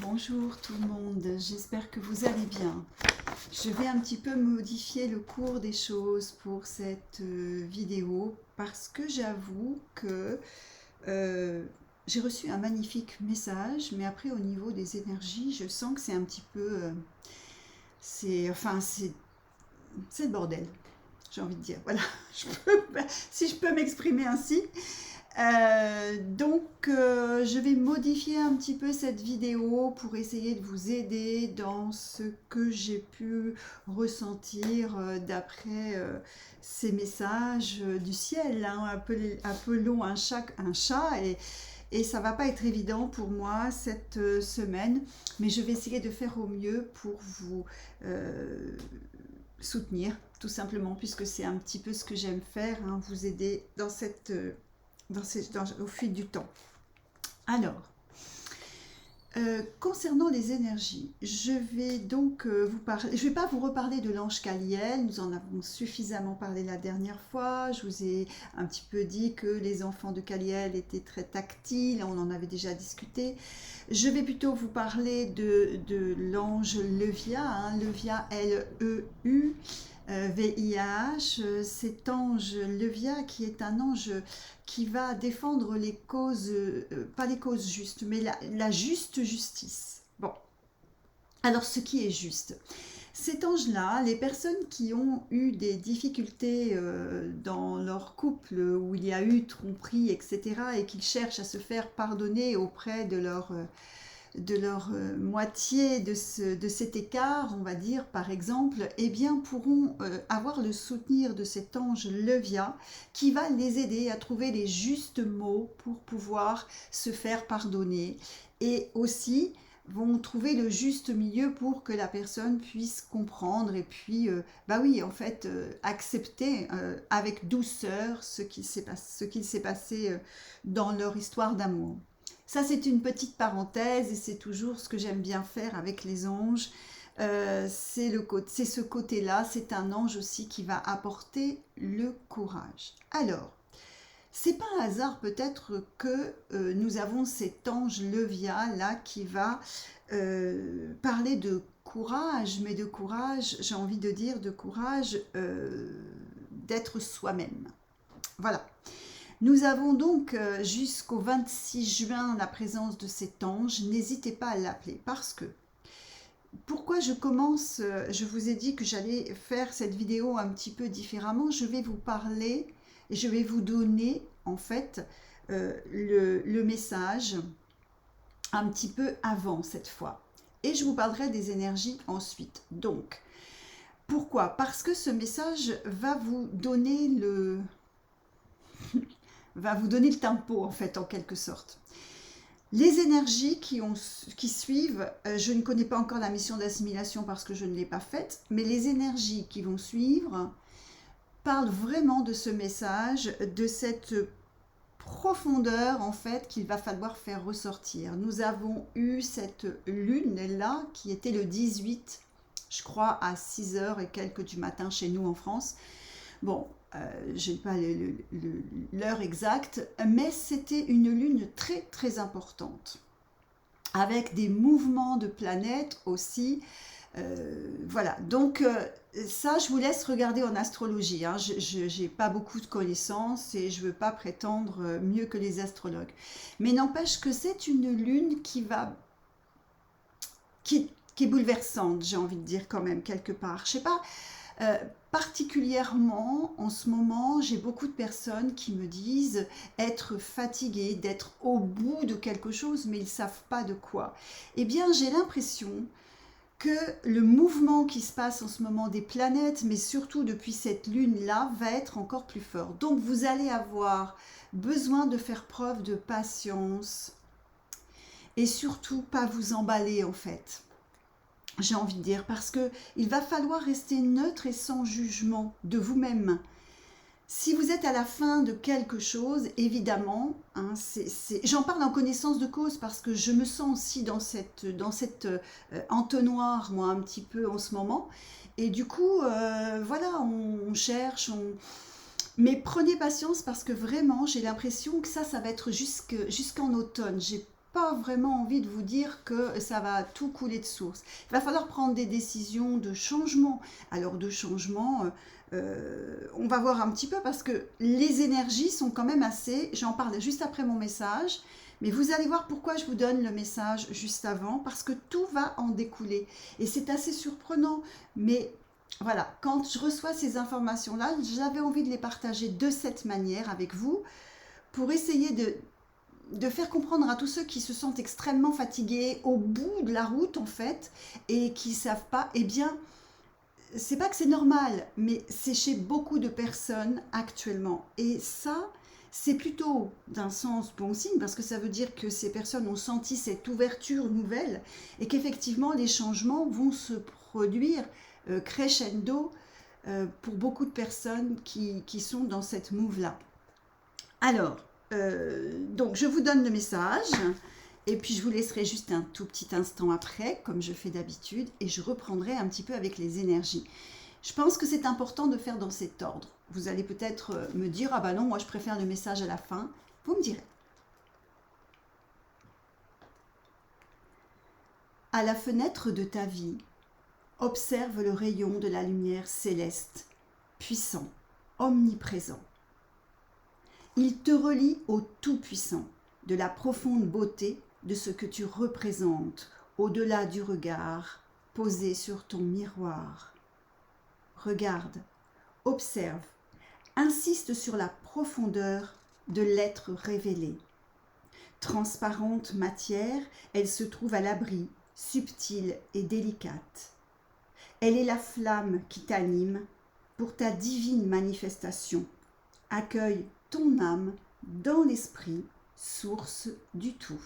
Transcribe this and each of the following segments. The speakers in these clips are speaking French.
Bonjour tout le monde, j'espère que vous allez bien. Je vais un petit peu modifier le cours des choses pour cette vidéo parce que j'avoue que j'ai reçu un magnifique message, mais après au niveau des énergies, je sens que c'est un petit peu... c'est le bordel, j'ai envie de dire. Voilà, si je peux m'exprimer ainsi. Je vais modifier un petit peu cette vidéo pour essayer de vous aider dans ce que j'ai pu ressentir d'après ces messages du ciel, hein, appelons un chat et ça va pas être évident pour moi cette semaine, mais je vais essayer de faire au mieux pour vous soutenir, tout simplement, puisque c'est un petit peu ce que j'aime faire, hein, vous aider dans cette... au fil du temps. Alors, concernant les énergies, je vais donc vous parler, je ne vais pas vous reparler de l'ange Caliel, nous en avons suffisamment parlé la dernière fois, je vous ai un petit peu dit que les enfants de Caliel étaient très tactiles, on en avait déjà discuté. Je vais plutôt vous parler de l'ange Levia, hein, Levia L-E-U, VIH, cet ange Levia qui est un ange qui va défendre les causes, pas les causes justes, mais la juste justice. Bon, alors ce qui est juste. Cet ange-là, les personnes qui ont eu des difficultés dans leur couple, où il y a eu tromperie, etc., et qui cherchent à se faire pardonner auprès de leur moitié de cet écart, on va dire par exemple, eh bien pourront avoir le soutenir de cet ange Levia qui va les aider à trouver les justes mots pour pouvoir se faire pardonner et aussi vont trouver le juste milieu pour que la personne puisse comprendre et puis, bah oui, en fait, accepter avec douceur ce qu'il s'est passé dans leur histoire d'amour. Ça, c'est une petite parenthèse et c'est toujours ce que j'aime bien faire avec les anges. C'est ce côté-là, c'est un ange aussi qui va apporter le courage. Alors, c'est pas un hasard peut-être que nous avons cet ange Levia là qui va parler de courage, mais de courage, j'ai envie de dire de courage d'être soi-même. Voilà. Nous avons donc jusqu'au 26 juin la présence de cet ange. N'hésitez pas à l'appeler parce que pourquoi je commence, je vous ai dit que j'allais faire cette vidéo un petit peu différemment. Je vais vous parler et je vais vous donner en fait le message un petit peu avant cette fois. Et je vous parlerai des énergies ensuite. Donc, pourquoi? Parce que ce message va vous donner le tempo en fait en quelque sorte. Les énergies qui suivent, je ne connais pas encore la mission d'assimilation parce que je ne l'ai pas faite, mais les énergies qui vont suivre parlent vraiment de ce message, de cette profondeur en fait qu'il va falloir faire ressortir. Nous avons eu cette lune là qui était le 18, je crois à 6h et quelques du matin chez nous en France. Bon, je n'ai pas l'heure exacte, mais c'était une lune très très importante, avec des mouvements de planètes aussi. Voilà, donc ça je vous laisse regarder en astrologie, hein. Je n'ai pas beaucoup de connaissances et je ne veux pas prétendre mieux que les astrologues. Mais n'empêche que c'est une lune qui est bouleversante, j'ai envie de dire quand même quelque part. Je ne sais pas... particulièrement en ce moment, j'ai beaucoup de personnes qui me disent être fatiguées, d'être au bout de quelque chose, mais ils ne savent pas de quoi. Eh bien, j'ai l'impression que le mouvement qui se passe en ce moment des planètes, mais surtout depuis cette lune-là, va être encore plus fort. Donc, vous allez avoir besoin de faire preuve de patience et surtout pas vous emballer en fait. J'ai envie de dire, parce qu'il va falloir rester neutre et sans jugement de vous-même. Si vous êtes à la fin de quelque chose, évidemment, hein, j'en parle en connaissance de cause parce que je me sens aussi dans cette entonnoir, moi, un petit peu en ce moment. Et du coup, voilà, on cherche, mais prenez patience parce que vraiment, j'ai l'impression que ça va être jusqu'en automne. J'ai pas vraiment envie de vous dire que ça va tout couler de source. Il va falloir prendre des décisions de changement. Alors de changement, on va voir un petit peu parce que les énergies sont quand même assez... J'en parle juste après mon message. Mais vous allez voir pourquoi je vous donne le message juste avant, parce que tout va en découler. Et c'est assez surprenant, mais voilà, quand je reçois ces informations-là, j'avais envie de les partager de cette manière avec vous, pour essayer de faire comprendre à tous ceux qui se sentent extrêmement fatigués, au bout de la route en fait, et qui ne savent pas, eh bien, c'est pas que c'est normal, mais c'est chez beaucoup de personnes actuellement. Et ça, c'est plutôt d'un sens bon signe, parce que ça veut dire que ces personnes ont senti cette ouverture nouvelle et qu'effectivement les changements vont se produire crescendo pour beaucoup de personnes qui sont dans cette move-là. Alors, donc je vous donne le message. Et puis je vous laisserai juste un tout petit instant après, comme je fais d'habitude, et je reprendrai un petit peu avec les énergies. Je pense que c'est important de faire dans cet ordre. Vous allez peut-être me dire, ah bah non, moi je préfère le message à la fin. Vous me direz. À la fenêtre de ta vie, observe le rayon de la lumière céleste, puissant, omniprésent. Il te relie au Tout-Puissant, de la profonde beauté de ce que tu représentes, au-delà du regard posé sur ton miroir. Regarde, observe, insiste sur la profondeur de l'être révélé. Transparente matière, elle se trouve à l'abri, subtile et délicate. Elle est la flamme qui t'anime pour ta divine manifestation. Accueille ton âme dans l'esprit, source du tout.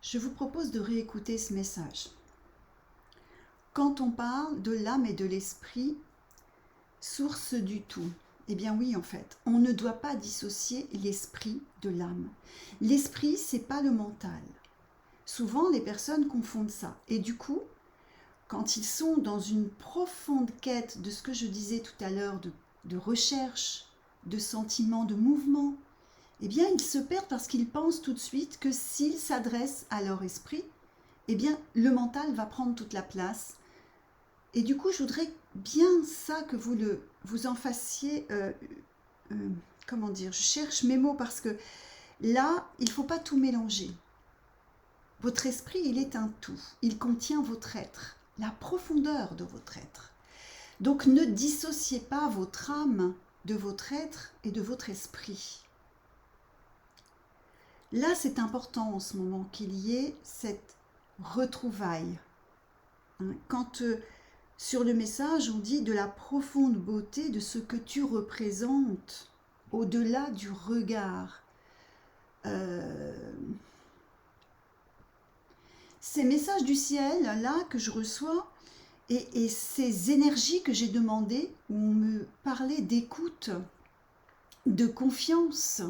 Je vous propose de réécouter ce message. Quand on parle de l'âme et de l'esprit, source du tout, eh bien oui, en fait, on ne doit pas dissocier l'esprit de l'âme. L'esprit, c'est pas le mental. Souvent, les personnes confondent ça. Et du coup, quand ils sont dans une profonde quête de ce que je disais tout à l'heure, de recherche, de sentiment, de mouvement, eh bien, ils se perdent parce qu'ils pensent tout de suite que s'ils s'adressent à leur esprit, eh bien, le mental va prendre toute la place. Et du coup, je voudrais bien ça que vous en fassiez, comment dire, je cherche mes mots parce que là, il ne faut pas tout mélanger. Votre esprit, il est un tout. Il contient votre être, la profondeur de votre être. Donc, ne dissociez pas votre âme de votre être et de votre esprit. Là, c'est important en ce moment qu'il y ait cette retrouvaille. Quand sur le message, on dit de la profonde beauté de ce que tu représentes, au-delà du regard. Ces messages du ciel, là, que je reçois, et ces énergies que j'ai demandées, où on me parlait d'écoute, de confiance,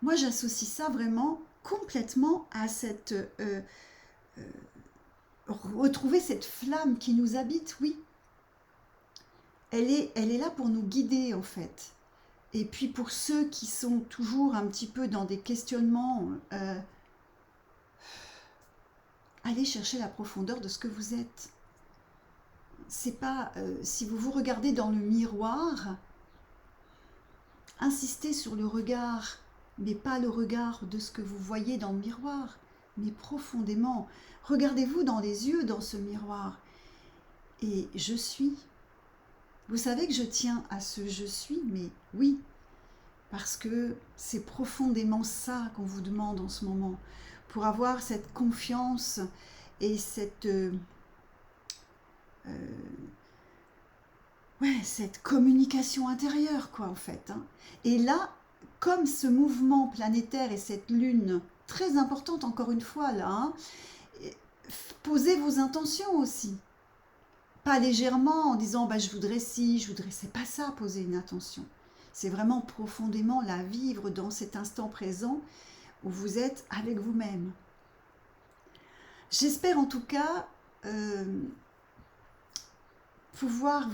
moi, j'associe ça vraiment complètement à cette... retrouver cette flamme qui nous habite, oui. Elle est là pour nous guider, en fait. Et puis, pour ceux qui sont toujours un petit peu dans des questionnements, allez chercher la profondeur de ce que vous êtes. C'est pas... si vous vous regardez dans le miroir, insistez sur le regard, mais pas le regard de ce que vous voyez dans le miroir, mais profondément. Regardez-vous dans les yeux dans ce miroir. Et je suis. Vous savez que je tiens à ce je suis, mais oui, parce que c'est profondément ça qu'on vous demande en ce moment, pour avoir cette confiance et cette communication intérieure, quoi, en fait. Et là, comme ce mouvement planétaire et cette lune très importante, encore une fois, là, posez vos intentions aussi. Pas légèrement en disant bah, je voudrais ci, je voudrais... C'est pas ça, poser une intention. C'est vraiment profondément la vivre dans cet instant présent où vous êtes avec vous-même. J'espère en tout cas pouvoir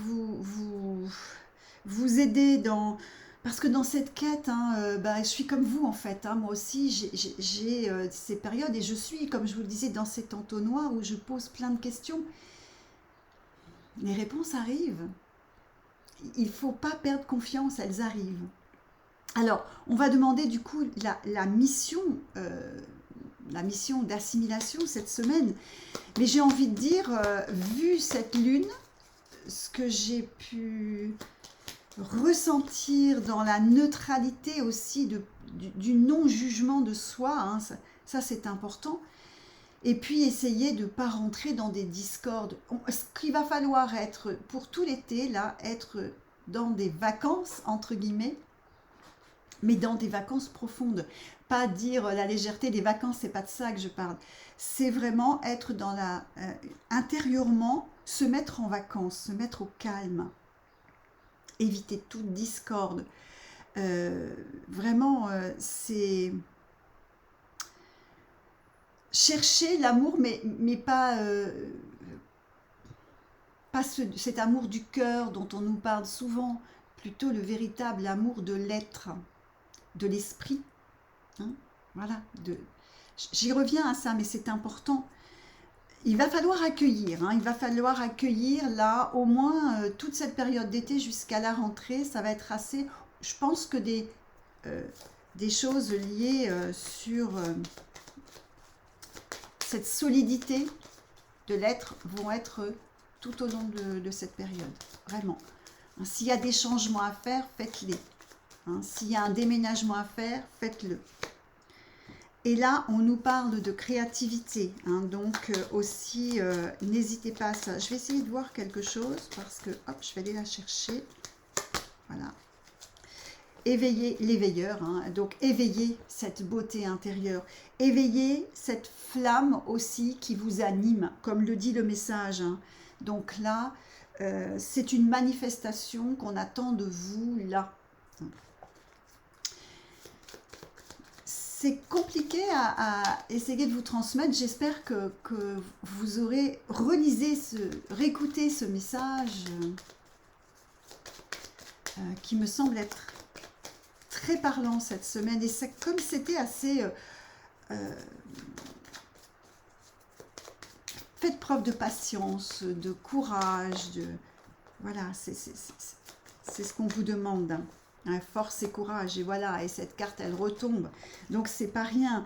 vous aider dans... Parce que dans cette quête, hein, bah, je suis comme vous en fait, hein, moi aussi j'ai ces périodes et je suis, comme je vous le disais, dans cet entonnoir où je pose plein de questions. Les réponses arrivent. Il ne faut pas perdre confiance, elles arrivent. Alors, on va demander du coup la mission d'assimilation cette semaine. Mais j'ai envie de dire, vu cette lune, ce que j'ai pu ressentir dans la neutralité aussi du non-jugement de soi, hein, ça c'est important. Et puis essayer de ne pas rentrer dans des discordes. Ce qu'il va falloir être, pour tout l'été, là, être dans des vacances, entre guillemets, mais dans des vacances profondes. Pas dire la légèreté des vacances, c'est pas de ça que je parle. C'est vraiment être dans la... intérieurement, se mettre en vacances, se mettre au calme. Éviter toute discorde. Vraiment, c'est... chercher l'amour, mais pas, pas cet amour du cœur dont on nous parle souvent, plutôt le véritable amour de l'être, de l'esprit. Hein, voilà, j'y reviens à ça, mais c'est important. Il va falloir accueillir, hein, il va falloir accueillir là, au moins toute cette période d'été jusqu'à la rentrée, ça va être assez... Je pense que des choses liées sur... cette solidité de l'être vont être tout au long de cette période, vraiment. S'il y a des changements à faire, faites-les. S'il y a un déménagement à faire, faites-le. Et là, on nous parle de créativité, donc aussi, n'hésitez pas à ça. Je vais essayer de voir quelque chose, parce que, hop, je vais aller la chercher. Voilà. Éveiller l'éveilleur, donc éveiller cette beauté intérieure, éveiller cette flamme aussi qui vous anime, comme le dit le message. Donc là, c'est une manifestation qu'on attend de vous là. C'est compliqué à essayer de vous transmettre. J'espère que vous aurez réécouté ce message qui me semble être très parlant cette semaine. Et comme c'était assez... faites preuve de patience, de courage, voilà, c'est ce qu'on vous demande. Force et courage, et voilà, et cette carte elle retombe, donc c'est pas rien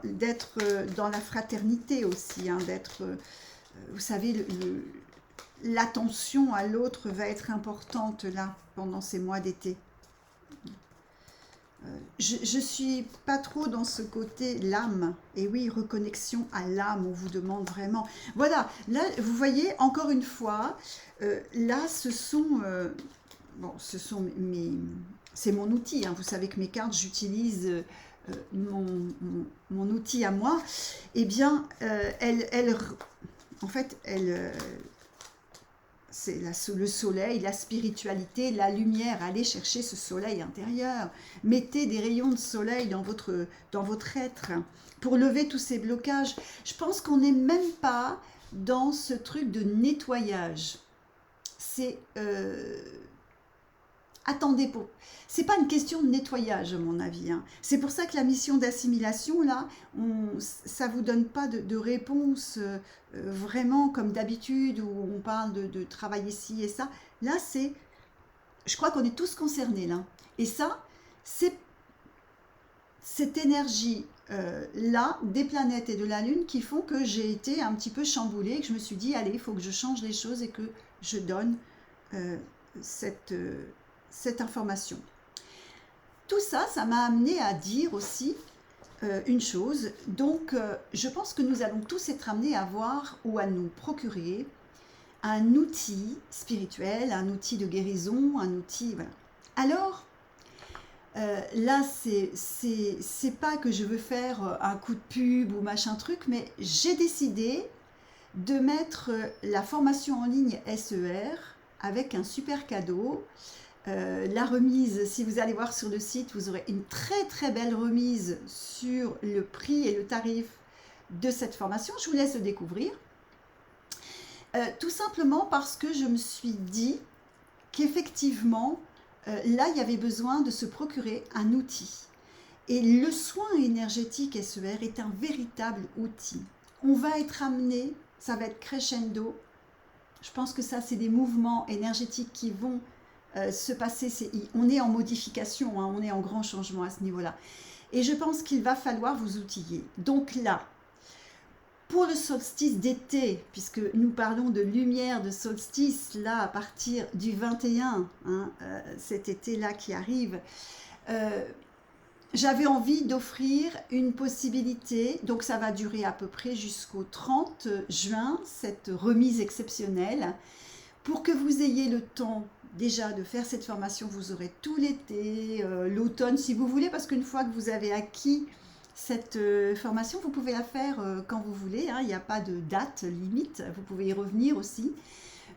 d'être dans la fraternité aussi, d'être, vous savez, l'attention à l'autre va être importante là pendant ces mois d'été. Je suis pas trop dans ce côté l'âme, et oui, reconnexion à l'âme, on vous demande vraiment, voilà, là vous voyez encore une fois, là ce sont bon, c'est mon outil, vous savez que mes cartes, j'utilise mon outil à moi. Eh bien, en fait, c'est le soleil, la spiritualité, la lumière. Allez chercher ce soleil intérieur. Mettez des rayons de soleil dans votre être pour lever tous ces blocages. Je pense qu'on n'est même pas dans ce truc de nettoyage. C'est... attendez, c'est pas une question de nettoyage à mon avis. C'est pour ça que la mission d'assimilation, là, ça vous donne pas de réponse vraiment comme d'habitude où on parle de travailler ci et ça. Là, je crois qu'on est tous concernés là. Et ça, c'est cette énergie là des planètes et de la Lune qui font que j'ai été un petit peu chamboulée, que je me suis dit, allez, il faut que je change les choses et que je donne cette information. Tout ça, ça m'a amené à dire aussi une chose. Donc, je pense que nous allons tous être amenés à voir ou à nous procurer un outil spirituel, un outil de guérison, un outil... Voilà. Alors, là, c'est pas que je veux faire un coup de pub ou machin truc, mais j'ai décidé de mettre la formation en ligne SER avec un super cadeau. La remise, si vous allez voir sur le site, vous aurez une très très belle remise sur le prix et le tarif de cette formation. Je vous laisse le découvrir. Tout simplement parce que je me suis dit qu'effectivement, là, il y avait besoin de se procurer un outil. Et le soin énergétique SER est un véritable outil. On va être amené, ça va être crescendo. Je pense que ça, c'est des mouvements énergétiques qui vont se passer. On est en modification, hein, on est en grand changement à ce niveau-là. Et je pense qu'il va falloir vous outiller. Donc là, pour le solstice d'été, puisque nous parlons de lumière de solstice, là, à partir du 21, hein, cet été-là qui arrive, j'avais envie d'offrir une possibilité, donc ça va durer à peu près jusqu'au 30 juin, cette remise exceptionnelle, pour que vous ayez le temps déjà de faire cette formation. Vous aurez tout l'été, l'automne si vous voulez, parce qu'une fois que vous avez acquis cette formation, vous pouvez la faire quand vous voulez, hein, il n'y a pas de date limite, vous pouvez y revenir aussi.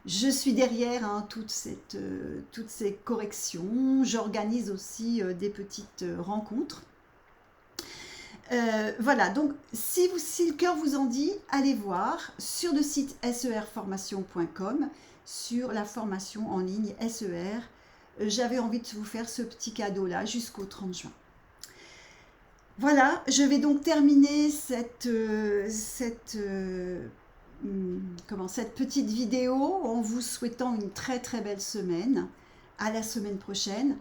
Je suis derrière hein, toutes ces corrections, j'organise aussi des petites rencontres. Voilà, donc si le cœur vous en dit, allez voir sur le site serformation.com, sur la formation en ligne SER. J'avais envie de vous faire ce petit cadeau-là jusqu'au 30 juin. Voilà, je vais donc terminer cette petite vidéo en vous souhaitant une très très belle semaine. À la semaine prochaine.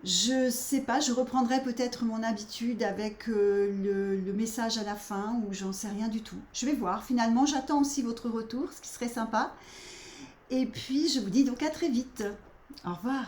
Je sais pas, je reprendrai peut-être mon habitude avec le message à la fin ou j'en sais rien du tout. Je vais voir. Finalement, j'attends aussi votre retour, ce qui serait sympa. Et puis, je vous dis donc à très vite. Au revoir.